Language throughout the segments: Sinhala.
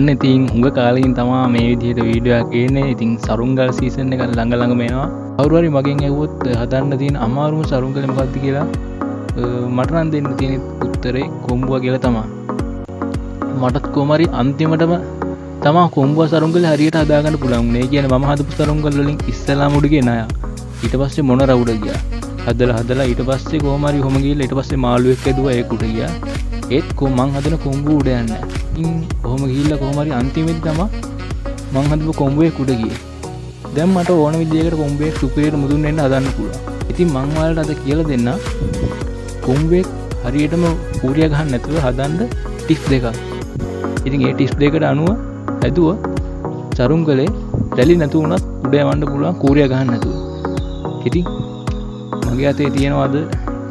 ඔන්න ඉතින් හුඟ කාලෙකින් තමා මේ විදිහට වීඩියෝ එකක් එන්නේ. ඉතින් සරුංගල් සීසන් එක ළඟ එනවා. කවුරු හරි මගෙන් ඇහුවොත් හදන්න තියෙන අමාරුම සරුංගල මොකක්ද කියලා මට නම් දෙන්න තියෙන උත්තරේ කොම්බුවා කියලා තමයි. මටත් කොහොම හරි අන්තිමටම තමා කොම්බුවා සරුංගල හරියට හදාගන්න පුළුවන්. මේ කියන්නේ මම හදපු සරුංගල වලින් ඉස්සලාම උඩ ගෙන අය. ඊට පස්සේ මොන රවුඩ ගියා. හදලා ඊට පස්සේ කොහොම හරි කොහම ගිහලා ඊට පස්සේ මාළුවෙක් ඇදුවා ඒක උඩ ගියා. ඒත් මං හදන කොම්බුව උඩ යන්නේ නැහැ. ඉතින් කොහොම ගිහිල්ලා කොහොම හරි අන්තිමේදී තමයි මං හදපු කොම්බුවේ උඩ ගියේ. දැන් මට ඕන විදිහකට කොම්බුවේ සුපිරියට මුදුන් වෙන්න හදන්න පුළුවන්. ඉතින් මං ඔයාලට අද කියලා දෙන්න කොම්බුවේ හරියටම කූරිය ගහන්න නැතුව හදන්න ටිප්ස් දෙකක්. ඉතින් ඒ ටිප්ස් දෙකට අනුව හැදුවා සරුංගලේ රැලි නැතු වුණත් උඩ යවන්න පුළුවන් කූරිය ගහන්න නැතුව. ඉතින් මගේ අතේ තියෙනවද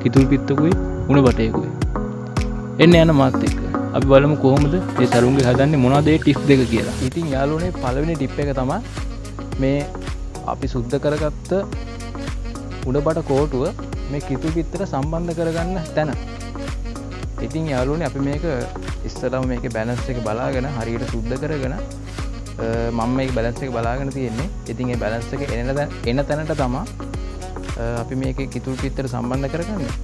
කිතුල් පිත්තකුයි උණ බටේකුයි. එන්න යන මාත් එක්ක අපි බලමු කොහොමද මේ සරුංගල හදන්නේ මොනවද ඒ ටිප්ස් දෙක කියලා. ඉතින් යාළුවනේ පළවෙනි ටිප් එක තමයි මේ අපි සුද්ධ කරගත්ත උණ බට කෝටුව මේ කිතුල් පිත්තට සම්බන්ධ කරගන්න තැන. ඉතින් යාළුවනේ අපි මේක ඉස්සරහම මේකේ බැලන්ස් එක බලාගෙන හරියට සුද්ධ කරගෙන මම මේක බැලන්ස් එක බලාගෙන තියෙන්නේ. ඉතින් ඒ බැලන්ස් එක එන තැනට තමයි අපි මේකේ කිතුල් පිත්තට සම්බන්ධ කරගන්නේ.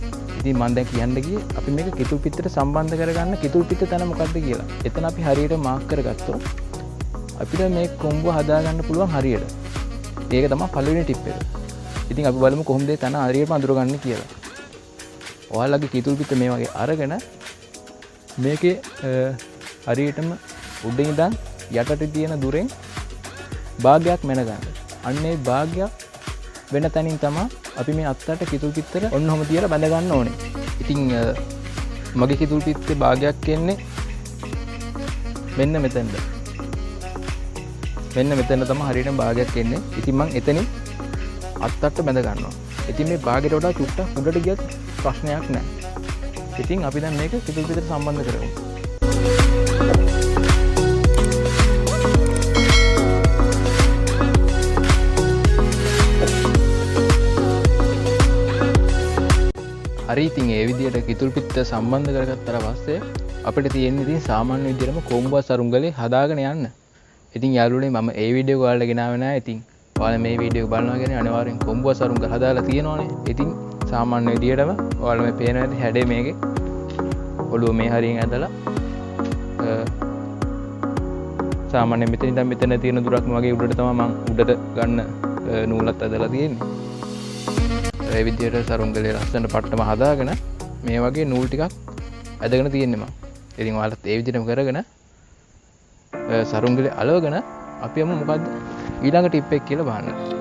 ඉතින් මම දැන් කියන්න ගියේ අපි මේක කිතුල් පිත්තට සම්බන්ධ කරගන්න කිතුල් පිත්ත තැන මොකක්ද කියලා. එතන අපි හරියට මාක් කරගත්තොත් අපිට මේ කොම්බුව හදාගන්න පුළුවන් හරියට. ඒක තමයි පළවෙනි ටිප් එක. ඉතින් අපි බලමු කොහොමද ඒ තැන හරියටම අඳුරගන්නේ කියලා. ඔයාලගේ කිතුල් පිත්ත මේ වගේ අරගෙන මේකේ හරියටම උඩින් ඉඳන් යටට තියෙන දුරෙන් භාගයක් මෙන ගන්න. අන්න ඒ භාගයක් වෙන තැනින් තමයි අපි මේ අත්තට කිතුල් පිත්තට ඔන්නෝම තියලා බැඳ ගන්න ඕනේ. ඉතින් මගේ කිතුල් පිත්තේ භාගයක් එන්නේ මෙන්න මෙතනද. මෙන්න මෙතන තමයි හරියටම භාගයක් එන්නේ. ඉතින් මම එතනින් අත්තට බැඳ ගන්නවා. ඉතින් මේ භාගයට වඩා චුට්ටක් උඩට ගියත් ප්‍රශ්නයක් නැහැ. ඉතින් අපි දැන් මේක කිතුල් පිත්තට සම්බන්ධ කරමු. හරි ඉතින් ඒ විදිහට කිතුල් පිත්ත සම්බන්ධ කරගත්තාට පස්සේ අපිට තියෙන්නේ ඉතින් සාමාන්‍ය විදිහටම කොම්බුවා සරුංගලේ හදාගෙන යන්න. ඉතින් යාළුවනේ මම ඒ වීඩියෝ එක ඔයාලට ගෙනාවේ නැහැ. ඉතින් ඔයාලා මේ වීඩියෝ එක බලනවා කියන්නේ අනිවාර්යෙන් කොම්බුවා සරුංගල හදාලා තියෙනවනේ. ඉතින් සාමාන්‍ය විදිහටම ඔයාලා මේ පේන විදිහ හැඩේ මේකේ ඔළුව මේ හරියෙන් ඇදලා සාමාන්‍ය මෙතන ඉඳන් මෙතන තියෙන දුරක්ම වගේ උඩට තමයි මම උඩට ගන්න නූලත් ඇදලා තියෙන්නේ. ඒ විදිහට සරුංගලේ ලස්සනට පට්ටම හදාගෙන මේ වගේ නූල් ටිකක් ඇදගෙන තියෙන්නේ මම. ඉතින් ඔයාලත් ඒ විදිහටම කරගෙන සරුංගලේ අලවගෙන අපි යමු මොකද්ද ඊළඟ ටිප් එක කියලා බලන්න.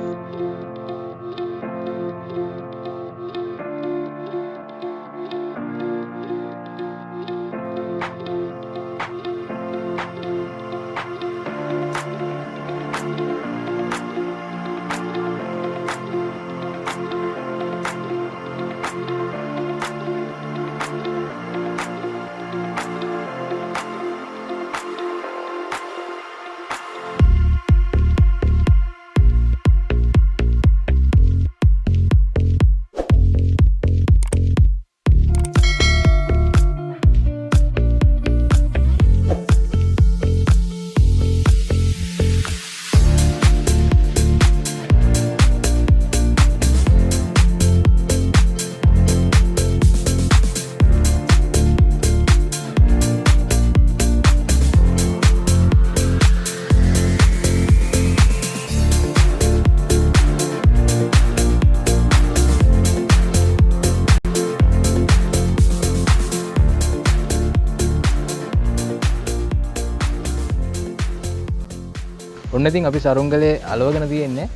ඔන්න ඉතින් අපි සරුංගලේ අලවගෙන තියෙන්නේ.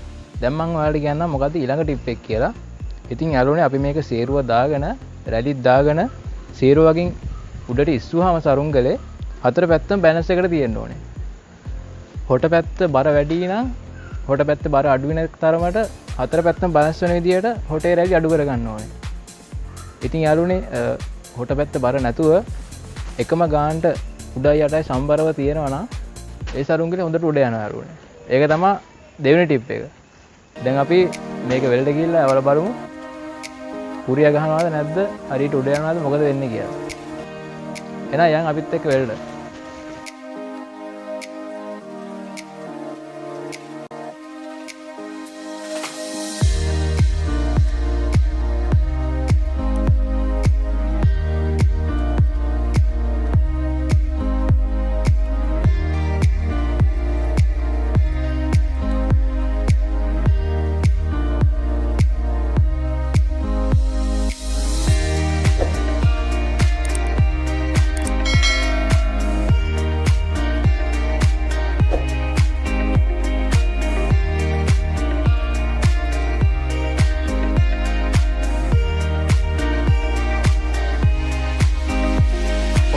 දැන් මම ඔයාලට කියන්නම් මොකද්ද ඊළඟ ටිප් එක කියලා. ඉතින් යාළුවනේ අපි මේක සේරුව දාගෙන රැලිත් දාගෙන සේරුව වගේ උඩට ඉස්සුවාම සරුංගලේ හතර පැත්තම බැලන්ස් එකට තියෙන්න ඕනේ. හොට පැත්ත බර වැඩි නම් හොට පැත්ත බර අඩු වෙන තරමට හතර පැත්තම බැලන්ස් වෙන විදියට හොටේ රැලි අඩු කර ගන්න ඕනේ. ඉතින් යාළුවනේ හොට පැත්ත බර නැතුව එකම ගානට උඩයි යටයි සම්බරව තියෙනවා නම් ඒ සරුංගලේ හොඳට උඩ යනවා යාළුවනේ. ඒක තමයි දෙවෙනි ටිප් එක. දැන් අපි මේක වෙල්ඩ ගිහිල්ලා අවල බලමු. කුරිය ගහනවාද නැද්ද? හරියට උඩ යනවාද මොකද වෙන්නේ කියලා. එහෙනම් යන් අපිත් එක්ක වෙල්ඩ.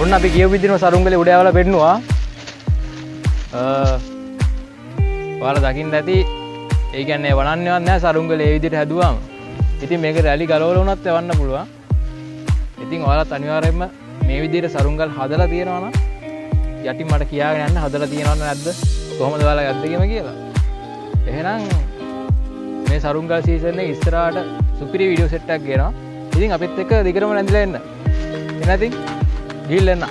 ඔන්න අපි කියපු විදිහටම සරුංගලේ උඩ යවලා පෙන්නුවා. ඔයාලා දකින්න ඇති. ඒ කියන්නේ වනන්නේවත් නැහැ සරුංගලේ මේ විදිහට හැදුවාම. ඉතින් මේක රැලි ගලවල වුණත් යවන්න පුළුවන්. ඉතින් ඔයාලත් අනිවාර්යයෙන්ම මේ විදිහට සරුංගල් හදලා තියෙනවා නම් යටින් මට කියාගෙන යන්න හදලා තියෙනවද නැද්ද? කොහොමද ඔයාලා යද්දගේම කියලා. එහෙනම් මේ සරුංගල් සීසන් එක ඉස්සරහට සුපිරි වීඩියෝ සෙට් එකක් ගේනවා. ඉතින් අපිත් එක්ක දිගටම නැඳලා එන්න. එනදී ගිහින් එන්න.